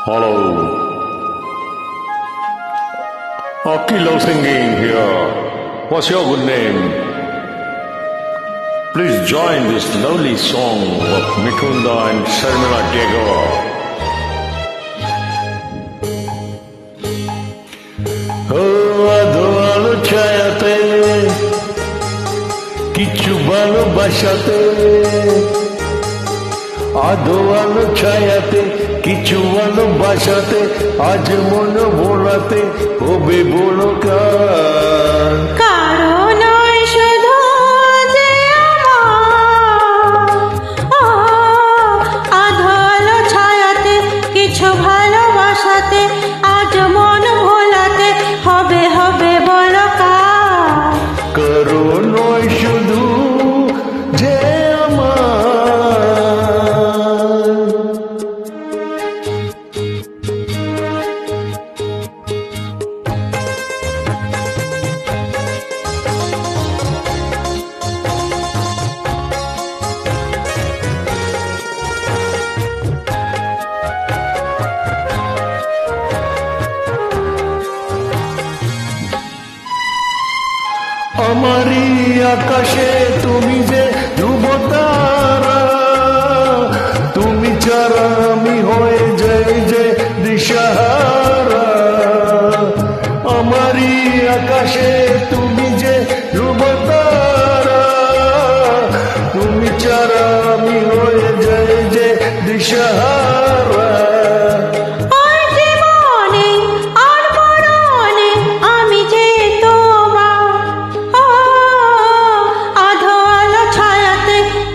Hello. Akilo singing here. What's your good name? Please join this lovely song of Mikunda and Sharmila Tagore. আলো ছায়াতে কিছু ভালোবাসাতে আলো ছায়াতে কিছু ভালোবাসাতে আজ মন ভোলাতে হবে বলো কার কারণ শুধু যে আলো ছায়াতে কিছু ভালোবাসাতে আজ মন ভোলাতে হবে হবে বলো কার কারণ শুধু যে আমারই আকাশে তুমি যে ধ্রুবতারা তুমি ছাড়া আমি হয়ে যাই যে দিশাহারা আমারই আকাশে তুমি যে ধ্রুবতারা তুমি ছাড়া আমি হয়ে যাই যে দিশাহারা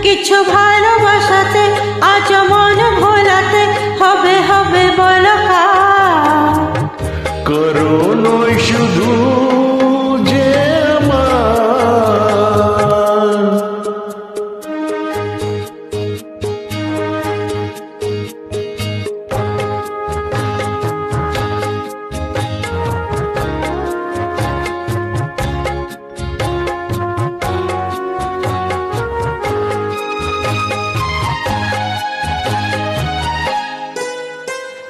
কিছু ভালোবাসাতে আজ মন ভোলাতে হবে হবে বলো কার করুণ শুধু যে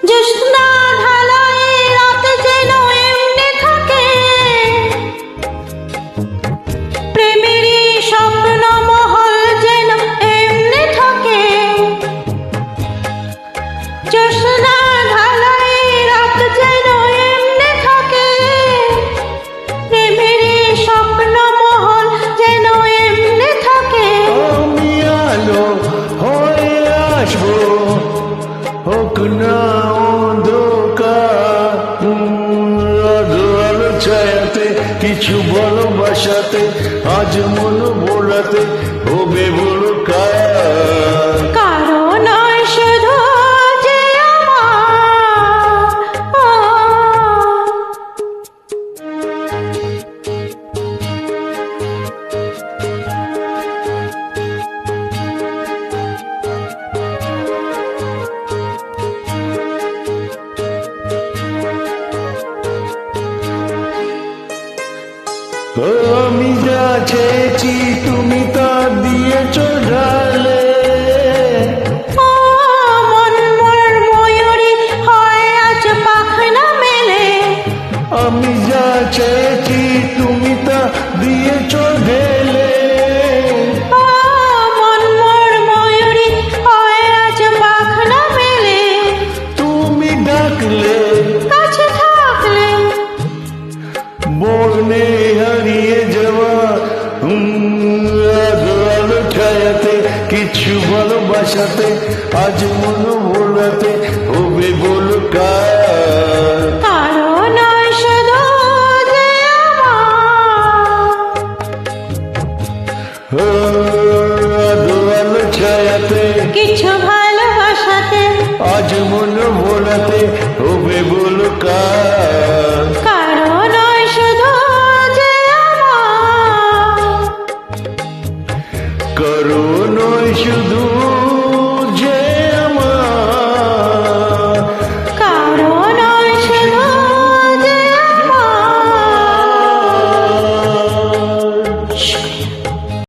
জ্যোৎস্না ঢালাই রাত যেন এমনি থাকে প্রেমেরই স্বপ্ন মহল যেন এমনি থাকে জ্যোৎস্না ঢালাই রাত যেন এমনি থাকে প্রেমেরই স্বপ্ন মহল যেন এমনি থাকে আমি আলো হয়ে আসবো হোক না অন্ধকার আলো ছায়াতে কিছু ভালোবাসাতে আজ মন ভোলাতে হবে বলো কার কারণ শুধু যে আমি যা চেয়েছি তুমি তা দিয়েছ ঢালে মন মোর ময়ূরী হয় আজ পাখনা মেলে আমি যা চেয়েছি তুমি তা দিয়েছ ঢেলে মন মোর ময়ূরী হয় আজ পাখনা মেলে তুমি ডাকলে কাছে থাকলে বনে হারিয়ে যাওয়া আলো ছায়াতে কিছু ভালোবাসাতে আজ মন ভোলাতে হবে বলো কার কারণ শুধু যে আলো ছায়াতে কিছু ভালোবাসাতে আজ মন ভোলাতে হবে বলো কার কারণ শুধু যে করুণ শুধু